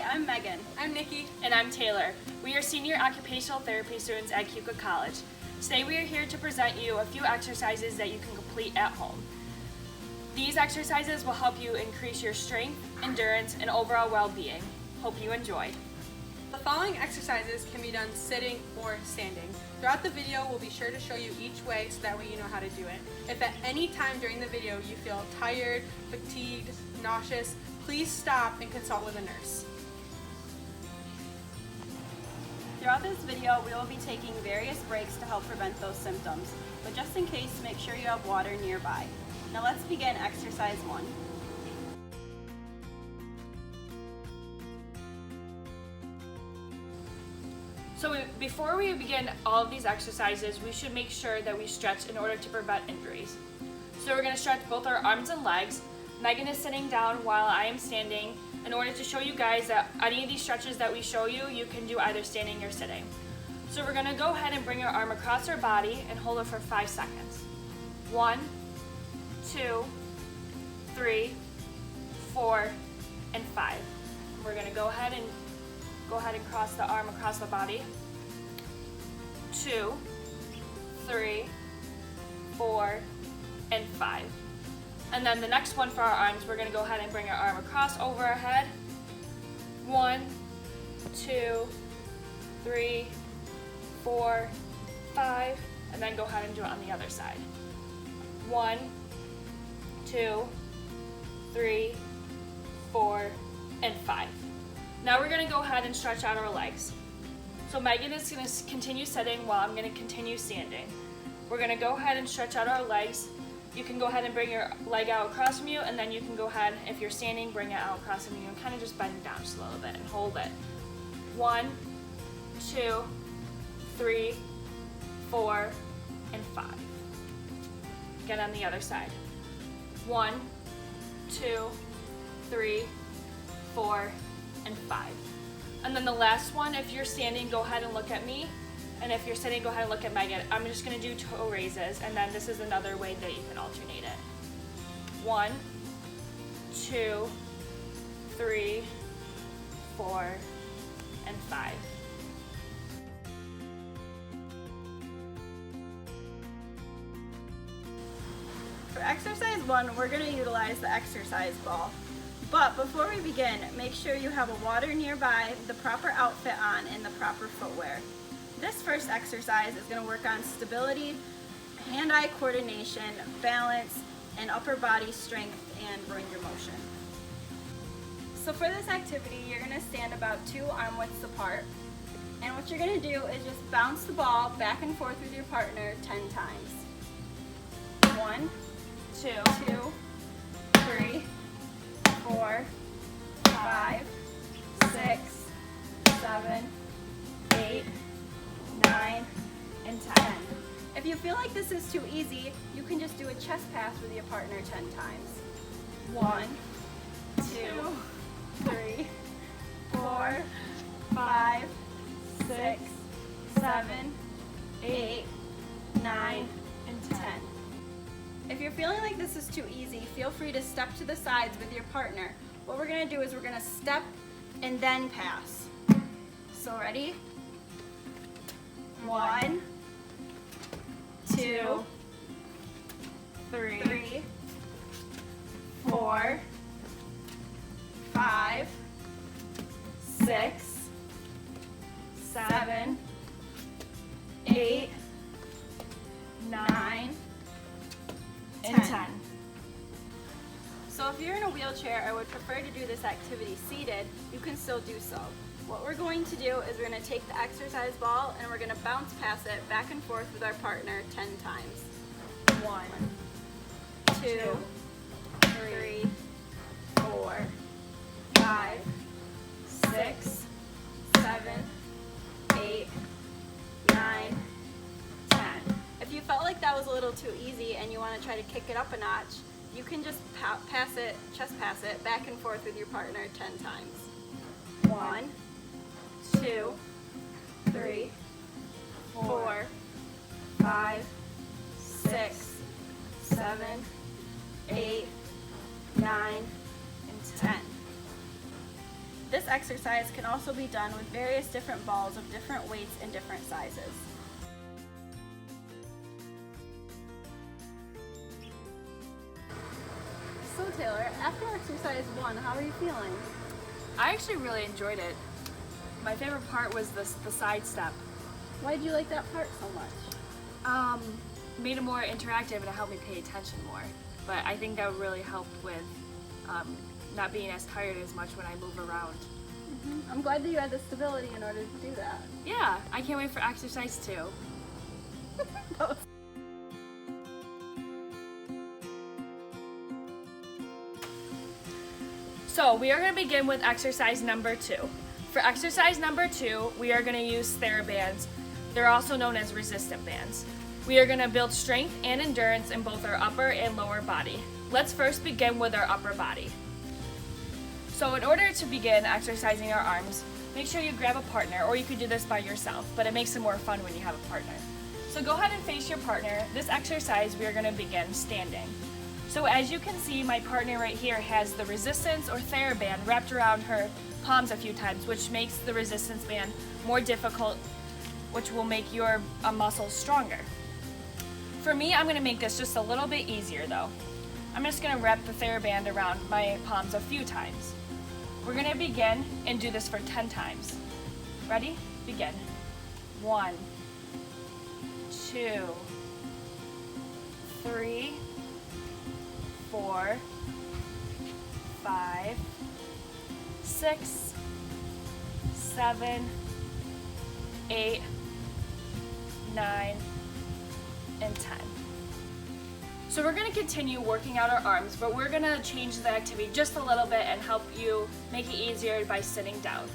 I'm Megan. I'm Nikki. And I'm Taylor. We are senior occupational therapy students at Keuka College. Today we are here to present you a few exercises that you can complete at home. These exercises will help you increase your strength, endurance, and overall well-being. Hope you enjoy. The following exercises can be done sitting or standing. Throughout the video, we'll be sure to show you each way so that way you know how to do it. If at any time during the video you feel tired, fatigued, nauseous, please stop and consult with a nurse. Throughout this video, we will be taking various breaks to help prevent those symptoms, but just in case, make sure you have water nearby. Now let's begin exercise 1. So before we begin all of these exercises, we should make sure that we stretch in order to prevent injuries. So we're going to stretch both our arms and legs. Megan is sitting down while I am standing in order to show you guys that any of these stretches that we show you, you can do either standing or sitting. So we're going to go ahead and bring our arm across our body and hold it for 5 seconds. 1, 2, 3, 4, and 5. We're going to go ahead and cross the arm across the body. 2, 3, 4, and 5. And then the next one for our arms, we're going to go ahead and bring our arm across over our head. 1, 2, 3, 4, 5, and then go ahead and do it on the other side. 1, 2, 3, 4, and 5. Now we're going to go ahead and stretch out our legs. So Megan is going to continue sitting while I'm going to continue standing. We're going to go ahead and stretch out our legs. You can go ahead and bring your leg out across from you, and then you can go ahead, if you're standing, bring it out across from you and kind of just bend it down just a little bit and hold it. 1, 2, 3, 4, and 5. Again on the other side. 1, 2, 3, 4, and 5. And then the last one, if you're standing, go ahead and look at me. And if you're sitting, go ahead and look at Megan. I'm just going to do toe raises, and then this is another way that you can alternate it. 1, 2, 3, 4, and 5. For exercise 1, we're going to utilize the exercise ball. But before we begin, make sure you have a water nearby, the proper outfit on, and the proper footwear. This first exercise is going to work on stability, hand-eye coordination, balance, and upper body strength and range of motion. So for this activity, you're going to stand about 2 arm widths apart. And what you're going to do is just bounce the ball back and forth with your partner 10 times. 1, 2, 3, 4, 5, 6, 7, 8, 9, and 10. If you feel like this is too easy, you can just do a chest pass with your partner 10 times. 1, 2, 3, 4, 5, 6, 7, 8, 9, and 10. If you're feeling like this is too easy, feel free to step to the sides with your partner. What we're going to do is we're going to step and then pass. So ready? 1, 2, 3, 4, 5, 6, 7, 8, 9, and 10. So if you're in a wheelchair or would prefer to do this activity seated, you can still do so. What we're going to do is we're going to take the exercise ball and we're going to bounce pass it back and forth with our partner 10 times. 1, 2, 3, 4, 5, 6, 7, 8, 9, 10. If you felt like that was a little too easy and you want to try to kick it up a notch, you can just chest pass it back and forth with your partner 10 times. 1, 2, 3, 4, 5, 6, 7, 8, 9, and 10. This exercise can also be done with various different balls of different weights and different sizes. So Taylor, after exercise 1, how are you feeling? I actually really enjoyed it. My favorite part was the side step. Why did you like that part so much? Made it more interactive and it helped me pay attention more. But I think that would really help with not being as tired as much when I move around. I'm glad that you had the stability in order to do that. Yeah, I can't wait for exercise 2. So we are going to begin with exercise number 2. For exercise number 2, we are going to use TheraBands. They're also known as resistant bands. We are going to build strength and endurance in both our upper and lower body. Let's first begin with our upper body. So in order to begin exercising our arms, make sure you grab a partner, or you could do this by yourself, but it makes it more fun when you have a partner. So go ahead and face your partner. This exercise we are going to begin standing. So as you can see, my partner right here has the resistance or TheraBand wrapped around her palms a few times, which makes the resistance band more difficult, which will make your muscles stronger. For me, I'm going to make this just a little bit easier though. I'm just going to wrap the TheraBand around my palms a few times. We're going to begin and do this for 10 times. Ready? Begin. 1, 2, 3, 4, 5, 6, 7, 8, 9, and 10. So we're going to continue working out our arms, but we're going to change the activity just a little bit and help you make it easier by sitting down.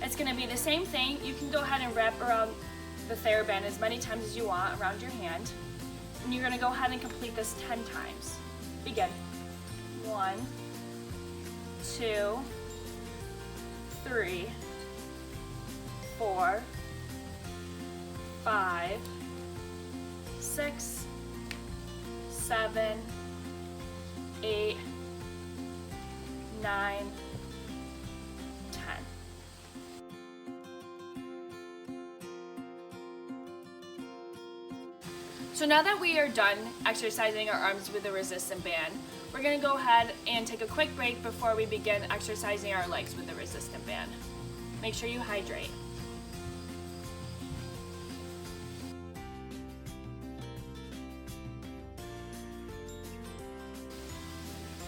It's going to be the same thing. You can go ahead and wrap around the TheraBand as many times as you want around your hand. And you're going to go ahead and complete this 10 times. Begin. 1, 2, 3, 4, 5, 6, 7, 8, 9, 10. So now that we are done exercising our arms with the resistant band, we're going to go ahead and take a quick break before we begin exercising our legs with the resistant band. Make sure you hydrate.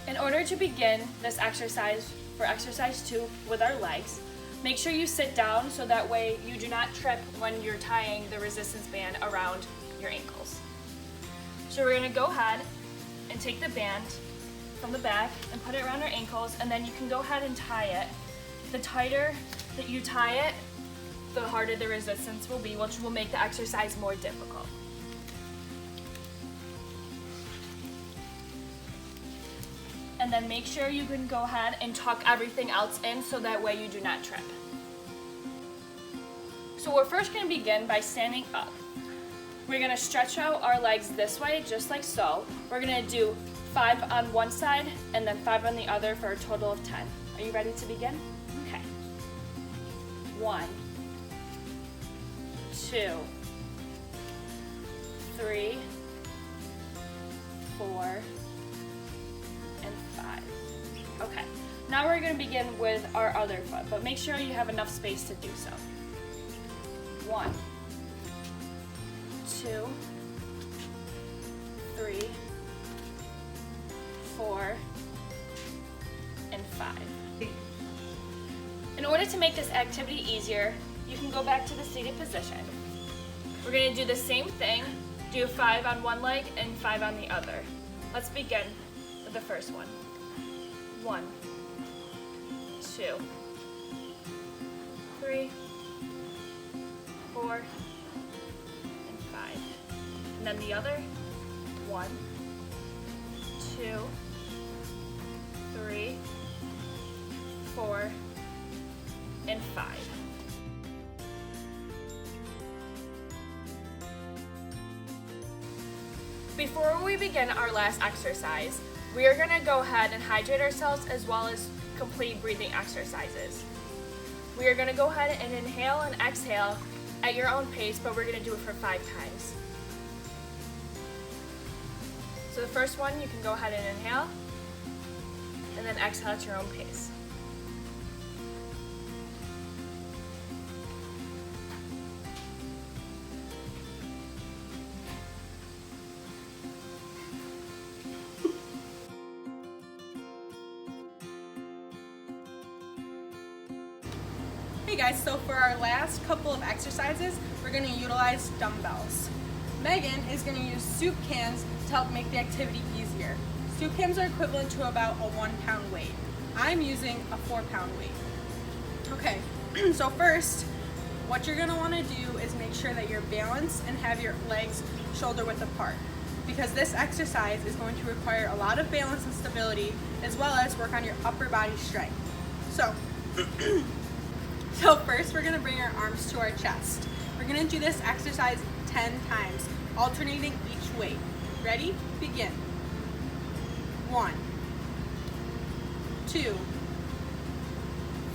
In order to begin this exercise for exercise 2 with our legs, make sure you sit down so that way you do not trip when you're tying the resistance band around your ankles. So we're going to go ahead and take the band from the back and put it around our ankles, and then you can go ahead and tie it. The tighter that you tie it, the harder the resistance will be, which will make the exercise more difficult. And then make sure you can go ahead and tuck everything else in so that way you do not trip. So we're first going to begin by standing up. We're going to stretch out our legs this way, just like so. We're going to do 5 on one side and then 5 on the other for a total of 10. Are you ready to begin? Okay. 1, 2, 3, 4, and 5. Okay. Now we're going to begin with our other foot, but make sure you have enough space to do so. 1, 2, 3, 4, and 5. In order to make this activity easier, you can go back to the seated position. We're going to do the same thing, do 5 on one leg and 5 on the other. Let's begin with the first one. 1, 2, 3, 4, and 5. And then the other. 1, 2, 3, 4, and 5. Before we begin our last exercise, we are going to go ahead and hydrate ourselves as well as complete breathing exercises. We are going to go ahead and inhale and exhale at your own pace, but we're going to do it for 5 times. So the first one, you can go ahead and inhale, and then exhale at your own pace. Hey guys, so for our last couple of exercises, we're going to utilize dumbbells. Megan is going to use soup cans to help make the activity easier. Soup cans are equivalent to about a 1 pound weight. I'm using a 4 pound weight. Okay, so first, what you're going to want to do is make sure that you're balanced and have your legs shoulder width apart, because this exercise is going to require a lot of balance and stability, as well as work on your upper body strength. So first we're going to bring our arms to our chest. We're going to do this exercise 10 times, alternating each weight. Ready? Begin. 1, 2,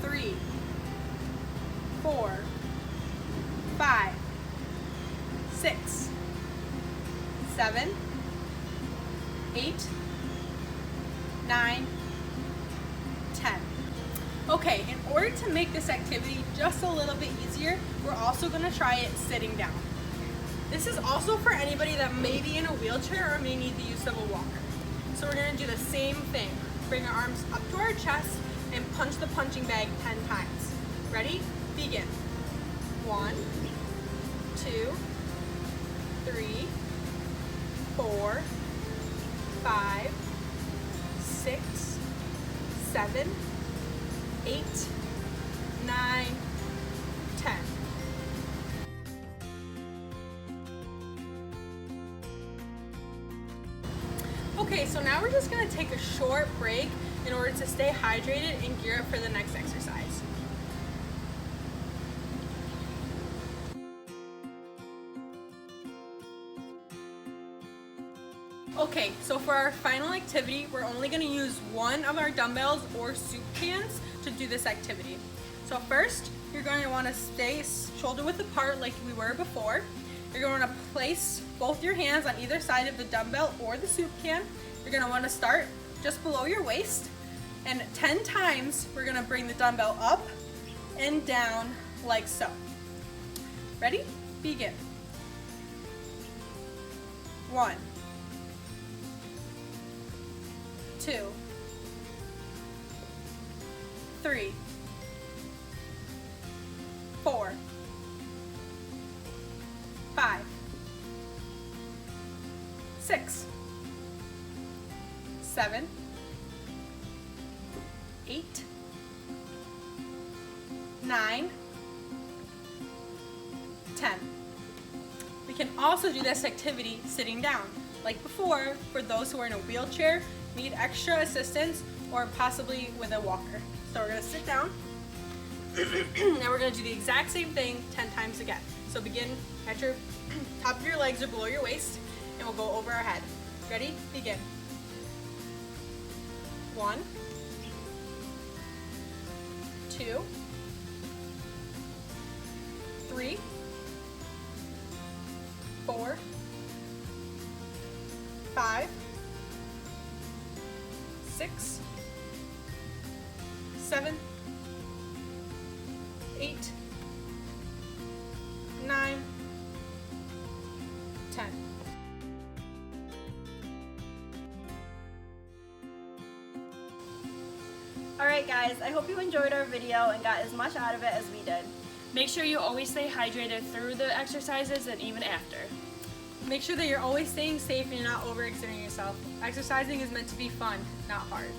3, 4, 5, 6, 7, 8, 9, 10. Okay, in order to make this activity just a little bit easier, we're also going to try it sitting down. This is also for anybody that may be in a wheelchair or may need the use of a walker. So we're going to do the same thing. Bring our arms up to our chest and punch the punching bag 10 times. Ready? Begin. 1, 2, 3, 4, 5, 6, 7, 8, 9, 10. Okay, so now we're just going to take a short break in order to stay hydrated and gear up for the next exercise. Okay, so for our final activity, we're only going to use one of our dumbbells or soup cans to do this activity. So first, you're going to want to stay shoulder width apart like we were before. You're going to want to place both your hands on either side of the dumbbell or the soup can. You're going to want to start just below your waist, and 10 times we're going to bring the dumbbell up and down like so. Ready? Begin. 1, 2, 3, 4, 5, 6, 7, 8, 9, 10. We can also do this activity sitting down. Like before, for those who are in a wheelchair, need extra assistance, or possibly with a walker. So we're going to sit down, and we're going to do the exact same thing 10 times again. So begin at your top of your legs or below your waist, and we'll go over our head. Ready? Begin. 1, 2, 3, 4, 5, 6, 7, 8, 9, 10. Alright guys, I hope you enjoyed our video and got as much out of it as we did. Make sure you always stay hydrated through the exercises and even after. Make sure that you're always staying safe and you're not overexerting yourself. Exercising is meant to be fun, not hard.